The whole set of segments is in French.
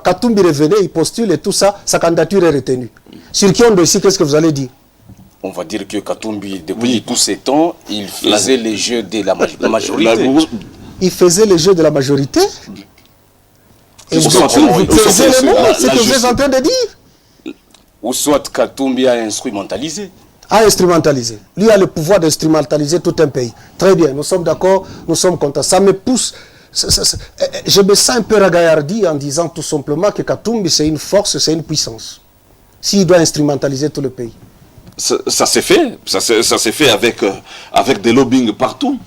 Katumbi revenait, il postule et tout ça, sa candidature est retenue. Sur Kiondo ici, qu'est-ce que vous allez dire? On va dire que Katumbi, depuis tous ces temps, il faisait les jeux de la majorité. Il faisait les jeux de la majorité. Et vous taisez les mots, c'est ce que vous êtes en train de dire. Ou soit Katumbi a instrumentalisé. A instrumentalisé. Lui a le pouvoir d'instrumentaliser tout un pays. Très bien, nous sommes d'accord, nous sommes contents. Ça me pousse, je me sens un peu ragaillardi en disant tout simplement que Katumbi c'est une force, c'est une puissance. S'il doit instrumentaliser tout le pays. Ça s'est fait, ça s'est fait avec des lobbying partout.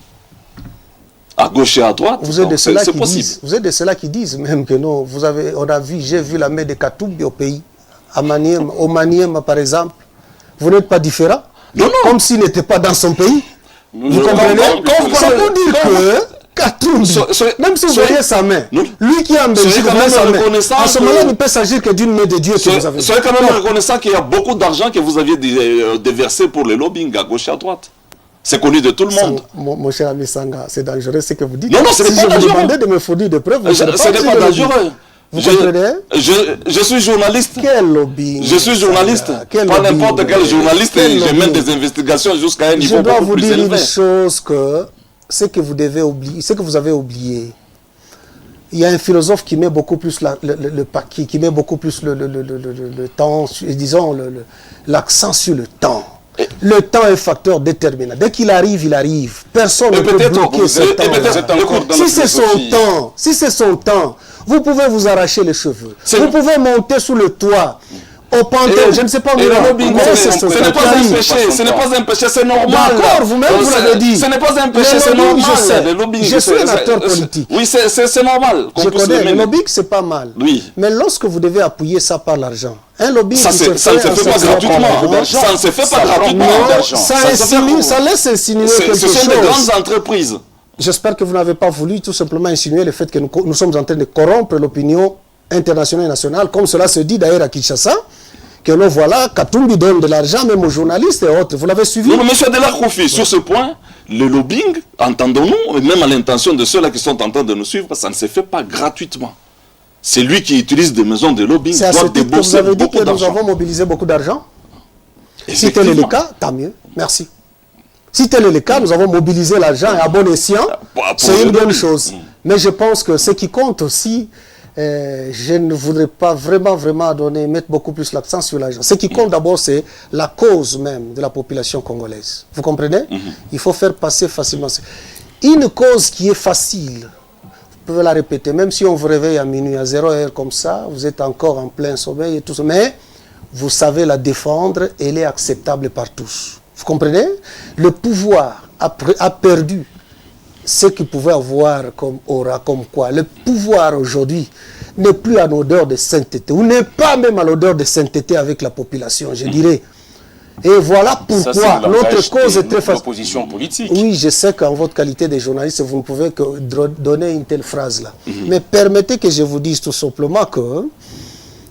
À gauche et à droite, c'est possible. Vous êtes de ceux-là qui disent même que non, j'ai vu la main de Katumbi au pays, au Manième par exemple. Vous n'êtes pas différent? Non, non. Comme s'il n'était pas dans son pays. Vous comprenez? C'est pour dire que Katumbi, même si vous voyez sa main, lui qui est en Belgique, à ce moment-là, il ne peut s'agir que d'une main de Dieu que vous avez. Soyez quand même reconnaissant qu'il y a beaucoup d'argent que vous aviez déversé pour le lobbying à gauche et à droite. C'est connu de tout le monde. Mon cher ami Sanga, c'est dangereux ce que vous dites. Non, non, ce n'est pas dangereux. Si je vous demandais de me fournir des preuves, ce n'est pas dangereux. Vous comprenez? Je suis journaliste. Quel lobbying? Je suis journaliste. Pas n'importe quel journaliste. Je mène des investigations jusqu'à un niveau beaucoup plus élevé. Je dois vous dire une chose que ce que vous devez oublier, ce que vous avez oublié. Il y a un philosophe qui met beaucoup plus le paquet, qui met beaucoup plus le temps, disons l'accent sur le temps. Le temps est facteur déterminant. Dès qu'il arrive, il arrive. Personne ne peut bloquer ce temps. Si c'est son temps, vous pouvez vous arracher les cheveux. Vous pouvez monter sous le toit. Au Panthéon, je ne sais pas où. Ce n'est pas un péché, ce n'est pas un péché, c'est normal. D'accord, vous-même vous l'avez dit. Ce n'est pas un péché, c'est normal. Je suis un acteur politique. Oui, c'est normal. Je connais, le lobbying c'est pas mal. Oui. Mais lorsque vous devez appuyer ça par l'argent, un lobbying ça ne se fait pas gratuitement. Ça ne se fait pas gratuitement. Ça laisse insinuer quelque chose. Ce sont des grandes entreprises. J'espère que vous n'avez pas voulu tout simplement insinuer le fait que nous sommes en train de corrompre l'opinion internationale et nationale, comme cela se dit d'ailleurs à Kinshasa. Que l'on voilà, Katumbi donne de l'argent même aux journalistes et autres. Vous l'avez suivi? Non, mais M. Adélard Koufi, sur ce point, le lobbying, entendons-nous, et même à l'intention de ceux-là qui sont en train de nous suivre, ça ne se fait pas gratuitement. C'est lui qui utilise des maisons de lobbying. C'est à ce titre que vous avez dit que nous avons mobilisé beaucoup d'argent? Si tel est le cas, tant mieux. Merci. Si tel est le cas, nous avons mobilisé l'argent et à bon escient, c'est une bonne chose. Mais je pense que ce qui compte aussi, je ne voudrais pas vraiment mettre beaucoup plus l'accent sur l'argent. Ce qui compte d'abord, c'est la cause même de la population congolaise. Vous comprenez? Il faut faire passer facilement. Une cause qui est facile, vous pouvez la répéter, même si on vous réveille à minuit, à 0 heure comme ça, vous êtes encore en plein sommeil et tout ça, mais vous savez la défendre, elle est acceptable par tous. Vous comprenez? Le pouvoir a perdu ce qu'il pouvait avoir comme aura, comme quoi. Le pouvoir aujourd'hui n'est plus à l'odeur de sainteté, ou n'est pas même à l'odeur de sainteté avec la population, je dirais. Et voilà pourquoi notre cause est très facile. L'opposition politique. Oui, je sais qu'en votre qualité de journaliste, vous ne pouvez que donner une telle phrase-là. Mais permettez que je vous dise tout simplement que,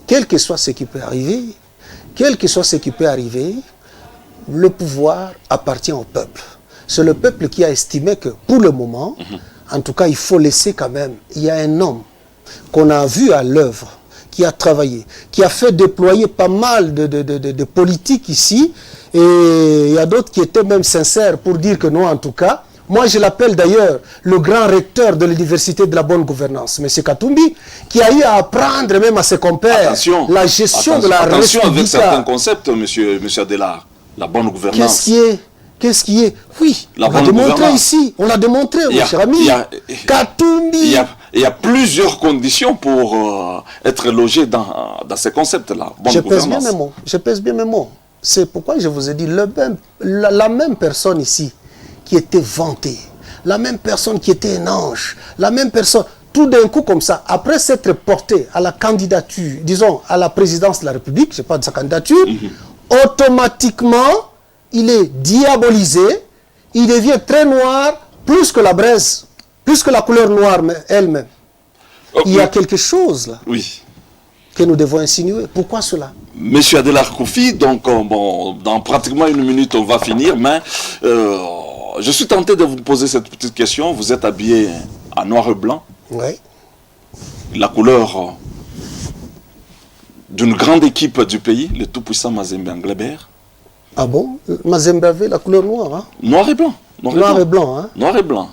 quel que soit ce qui peut arriver, le pouvoir appartient au peuple. C'est le peuple qui a estimé que, pour le moment, en tout cas, il faut laisser quand même. Il y a un homme qu'on a vu à l'œuvre, qui a travaillé, qui a fait déployer pas mal de politiques ici. Et il y a d'autres qui étaient même sincères pour dire que non, en tout cas. Moi, je l'appelle d'ailleurs le grand recteur de l'université de la bonne gouvernance, M. Katumbi, qui a eu à apprendre même à ses compères la gestion de la République. Attention avec certains concepts, M. Adélard. La bonne gouvernance. Qu'est-ce qui est? Oui, on l'a démontré ici. On l'a démontré, mon cher ami. Katumbi. Il y a plusieurs conditions pour être logé dans ces concepts-là. Je pèse bien mes mots. C'est pourquoi je vous ai dit, la même personne ici qui était vantée, la même personne qui était un ange, la même personne, tout d'un coup comme ça, après s'être porté à la candidature, disons à la présidence de la République, je parle de sa candidature, automatiquement, il est diabolisé, il devient très noir, plus que la braise, plus que la couleur noire elle-même. Il y a quelque chose là que nous devons insinuer. Pourquoi cela? Monsieur Adélard Koufi, donc bon, dans pratiquement une minute on va finir, mais je suis tenté de vous poser cette petite question. Vous êtes habillé en noir et blanc. Oui. La couleur d'une grande équipe du pays, le tout-puissant Mazembe Anglebert. Ah bon? Mazembe avait la couleur noire, hein? Noir et blanc. Noir et blanc, hein? Noir et blanc.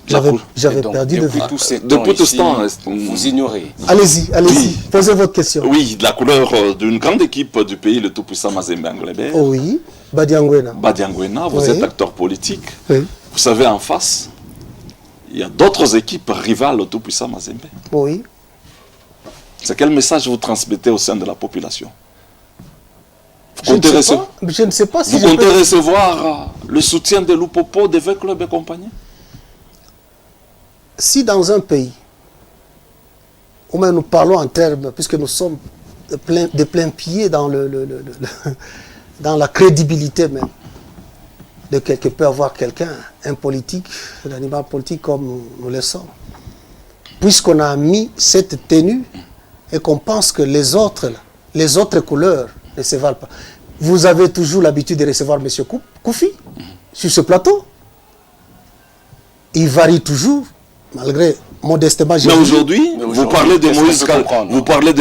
J'avais perdu de vue. Depuis tout ce temps, vous ignorez. Allez-y, Oui. posez votre question. Oui, la couleur d'une grande équipe du pays, le tout-puissant Mazembe Anglebert. Oh oui, Badiangwena. Badiangwena, vous Oui. êtes acteur politique. Oui. Vous savez, en face, il y a d'autres équipes rivales au tout-puissant Mazembe. Oui. C'est quel message vous transmettez au sein de la population? Je ne sais pas si vous comptez recevoir le soutien de Lupopo, des clubs et compagnie? Si dans un pays, où même nous parlons en termes, puisque nous sommes de plein pied dans, dans la crédibilité même, de quelque peut avoir quelqu'un, un politique, un animal politique comme nous le sommes, puisqu'on a mis cette tenue et qu'on pense que les autres couleurs ne se valent pas. Vous avez toujours l'habitude de recevoir M. Koufi sur ce plateau. Il varie toujours, malgré modestement. Mais aujourd'hui, vous parlez de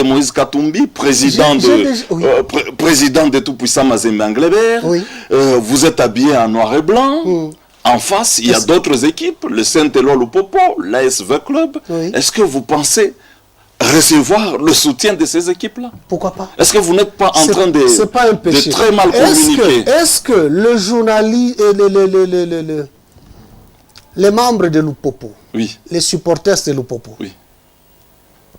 Moïse Katumbi, président de tout-puissant Mazembe Anglebert. Oui. Vous êtes habillé en noir et blanc. En face, il y a d'autres équipes, le Saint-Éloi Lupopo, l'ASV Club. Oui. Est-ce que vous pensez recevoir le soutien de ces équipes-là? Pourquoi pas? Est-ce que vous n'êtes pas en train de très mal communiquer? Est-ce que le journaliste et les membres de Lupopo, oui, les supporters de Lupopo, oui,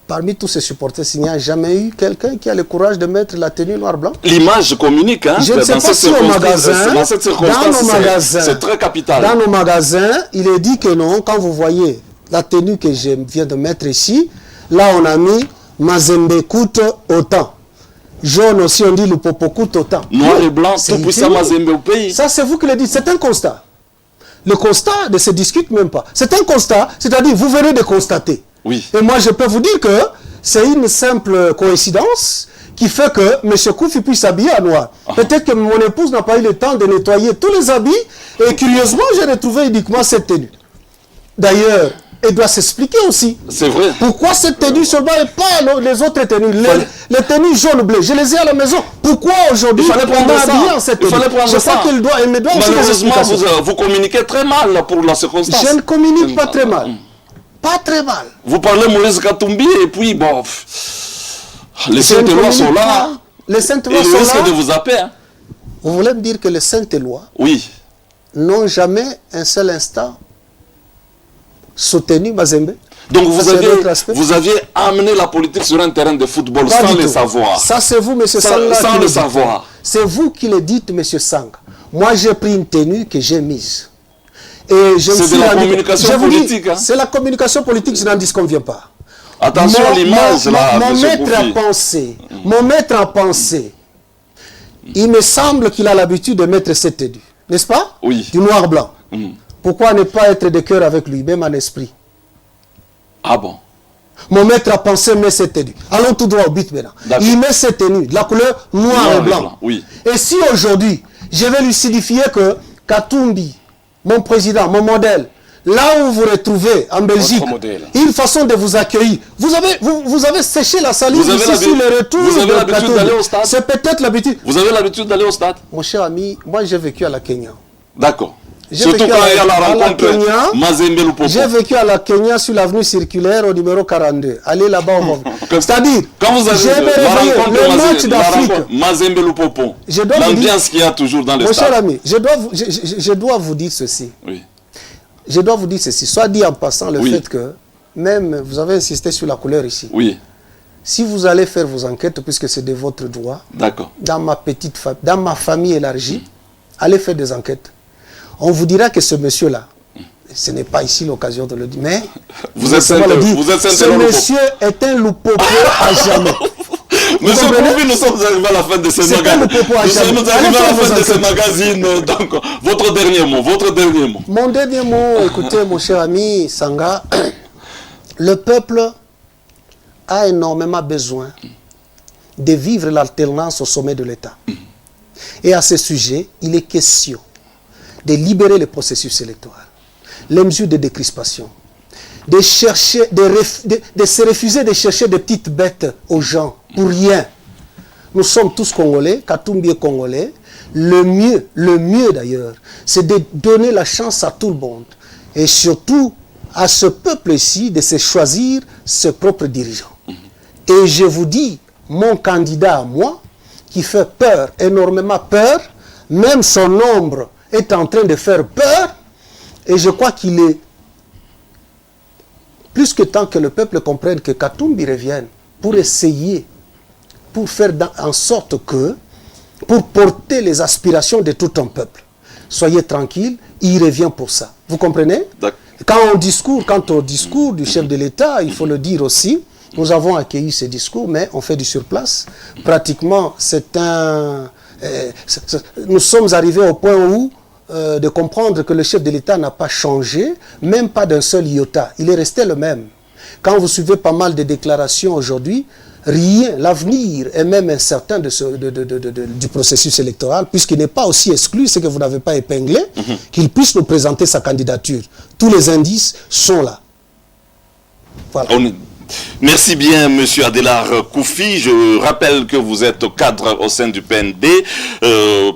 parmi tous ces supporters, il n'y a jamais eu quelqu'un qui a le courage de mettre la tenue noir-blanc? L'image communique, hein? Je ne sais pas si au magasin, dans nos magasins, c'est très capital. Dans nos magasins, il est dit que non, quand vous voyez la tenue que je viens de mettre ici, là on a mis Mazembe coûte autant. Jaune aussi, on dit Lupopo coûte autant. Noir et blanc, tout puissant Mazembe au pays. Ça, c'est vous qui le dites, c'est un constat. Le constat ne se discute même pas. C'est un constat, c'est-à-dire vous venez de constater. Oui. Et moi, je peux vous dire que c'est une simple coïncidence qui fait que M. Koufi puisse s'habiller en noir. Peut-être que mon épouse n'a pas eu le temps de nettoyer tous les habits et curieusement, j'ai retrouvé uniquement cette tenue. D'ailleurs, elle doit s'expliquer aussi. C'est vrai. Pourquoi cette tenue seulement et pas les autres tenues? Les tenues jaune-bleu, je les ai à la maison. Pourquoi aujourd'hui il fallait prendre ça? Il fallait prendre ça. Je crois qu'elle me doit aussi des explications. Vous communiquez très mal pour la circonstance. Je ne communique pas très mal. Pas très mal. Vous parlez Moïse Katumbi et puis bon, les Saint-Éloi sont là. Les Saint-Éloi sont là. Et le risque de vous zapper. Hein. Vous voulez me dire que les Saint-Éloi n'ont jamais un seul instant soutenu Mazembe? Donc vous aviez amené la politique sur un terrain de football pas sans le savoir. Ça c'est vous, M. Sanga. Sans le savoir. C'est vous qui le dites, M. Sanga. Moi j'ai pris une tenue que j'ai mise. C'est de la communication politique. Hein? C'est la communication politique, je n'en disconviens pas. Attention à l'image là. Mon maître à penser, il me semble qu'il a l'habitude de mettre cette tenue. N'est-ce pas? Oui. Du noir-blanc. Pourquoi ne pas être de cœur avec lui, même en esprit? Ah bon? Mon maître à penser met cette tenue. Allons tout droit au but maintenant. Il met cette tenue, de la couleur noir et blanc. Oui. Et si aujourd'hui, je vais lui signifier que Katumbi, mon président, mon modèle, là où vous vous retrouvez en Belgique, une façon de vous accueillir. Vous avez séché la salive ici sur le retour. Vous avez l'habitude d'aller au stade? C'est peut-être l'habitude. Vous avez l'habitude d'aller au stade? Mon cher ami, moi j'ai vécu à la Kenya. D'accord. Surtout quand il y a la rencontre Mazembe Lupopo. J'ai vécu à la Kenya sur l'avenue circulaire au numéro 42. Allez là-bas, on va. C'est-à-dire, quand vous avez le match d'Afrique, Mazembe Lupopo, l'ambiance qu'il y a toujours dans le stade. Mon cher ami, je dois vous dire ceci. Oui. Je dois vous dire ceci. Soit dit en passant le fait que, même, vous avez insisté sur la couleur ici. Oui. Si vous allez faire vos enquêtes, puisque c'est de votre droit, dans ma famille élargie, allez faire des enquêtes. On vous dira que ce monsieur-là, ce n'est pas ici l'occasion de le dire, mais ce monsieur est un Lupopo à jamais. Monsieur Koufi, nous sommes arrivés à la fin de ce magazine. Nous arrivons à la fin de ce magazine. Donc, votre dernier mot. Mon dernier mot, écoutez, mon cher ami Sanga, le peuple a énormément besoin de vivre l'alternance au sommet de l'État. Et à ce sujet, il est question de libérer le processus électoral, les mesures de décrispation, de se refuser de chercher des petites bêtes aux gens pour rien. nous sommes tous Congolais, Katumbi est Congolais. Le mieux d'ailleurs, c'est de donner la chance à tout le monde. Et surtout, à ce peuple-ci de se choisir ses propres dirigeants. Et je vous dis, mon candidat à moi, qui fait peur, énormément peur, même son ombre est en train de faire peur, et je crois qu'il est plus que temps que le peuple comprenne que Katumbi revienne pour essayer, pour faire en sorte que, pour porter les aspirations de tout un peuple. Soyez tranquille, il revient pour ça. Vous comprenez? Quant au discours du chef de l'État, il faut le dire aussi, nous avons accueilli ce discours, mais on fait du surplace. Pratiquement, nous sommes arrivés au point où de comprendre que le chef de l'État n'a pas changé, même pas d'un seul iota. Il est resté le même. Quand vous suivez pas mal de déclarations aujourd'hui, rien, l'avenir est même incertain du processus électoral, puisqu'il n'est pas aussi exclu, ce que vous n'avez pas épinglé, qu'il puisse nous présenter sa candidature. Tous les indices sont là. Voilà. Merci bien, Monsieur Adélard Koufi. Je rappelle que vous êtes cadre au sein du PND,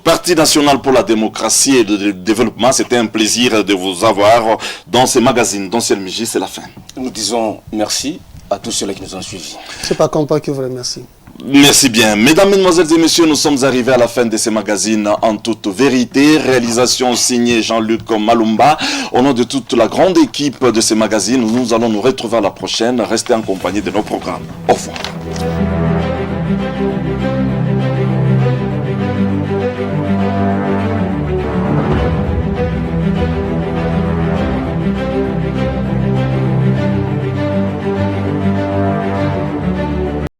Parti national pour la démocratie et le développement. C'était un plaisir de vous avoir dans ce magazine. Dans Ciel Miji, c'est la fin. Nous disons merci à tous ceux qui nous ont suivis. C'est pas Compa qui vous remercie. Merci bien. Mesdames, Mesdemoiselles et Messieurs, nous sommes arrivés à la fin de ce magazine en toute vérité. Réalisation signée Jean-Luc Malumba. Au nom de toute la grande équipe de ce magazine, nous allons nous retrouver à la prochaine. Restez en compagnie de nos programmes. Au revoir.